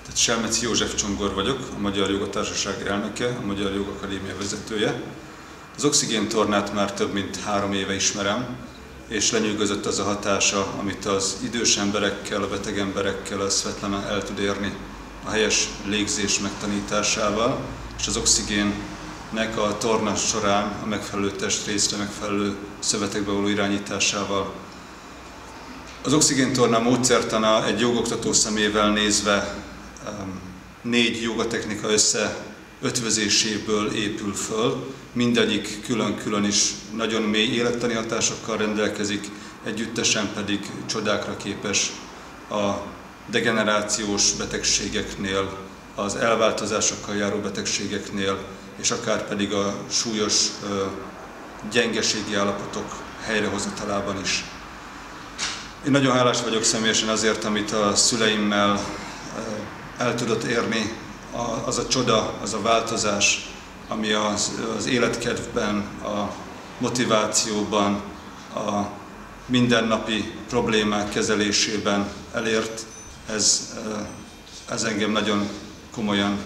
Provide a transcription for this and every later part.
Tehát Selmeci József Csongor vagyok, a Magyar Jogotársaság elnöke, a Magyar Jogakadémia vezetője. Az oxigéntornát már több mint 3 éve ismerem, és lenyűgözött az a hatása, amit az idős emberekkel, a beteg emberekkel a Svetlana el tud érni a helyes légzés megtanításával, és az oxigénnek a torna során a megfelelő testrészre, megfelelő szövetekbe való irányításával. Az oxigéntorna módszertana egy jogoktató szemével nézve 4 jogatechnika összeötvözéséből épül föl, mindegyik külön-külön is nagyon mély élettani hatásokkal rendelkezik, együttesen pedig csodákra képes a degenerációs betegségeknél, az elváltozásokkal járó betegségeknél, és akár pedig a súlyos gyengeségi állapotok helyrehozatalában is. Én nagyon hálás vagyok személyesen azért, amit a szüleimmel el tudott érni, az a csoda, az a változás, ami az életkedvben, a motivációban, a mindennapi problémák kezelésében elért, ez engem nagyon komolyan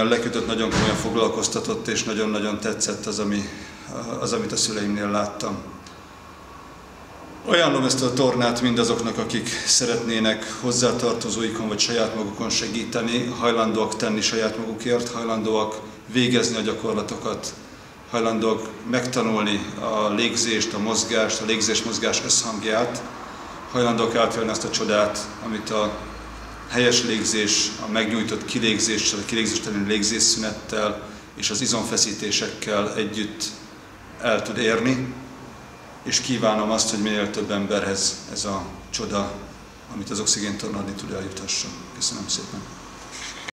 lekötött, nagyon komolyan foglalkoztatott, és nagyon-nagyon tetszett az, amit a szüleimnél láttam. Ajánlom ezt a tornát mindazoknak, akik szeretnének hozzátartozóikon vagy saját magukon segíteni, hajlandóak tenni saját magukért, hajlandóak végezni a gyakorlatokat, hajlandóak megtanulni a légzést, a mozgást, a légzés-mozgás összhangját, hajlandóak átélni azt a csodát, amit a helyes légzés, a megnyújtott kilégzéssel, a kilégzéstelen légzésszünettel és az izomfeszítésekkel együtt el tud érni, és kívánom azt, hogy minél több emberhez ez a csoda, amit az oxigéntorna adni tud, eljuthasson. Köszönöm szépen!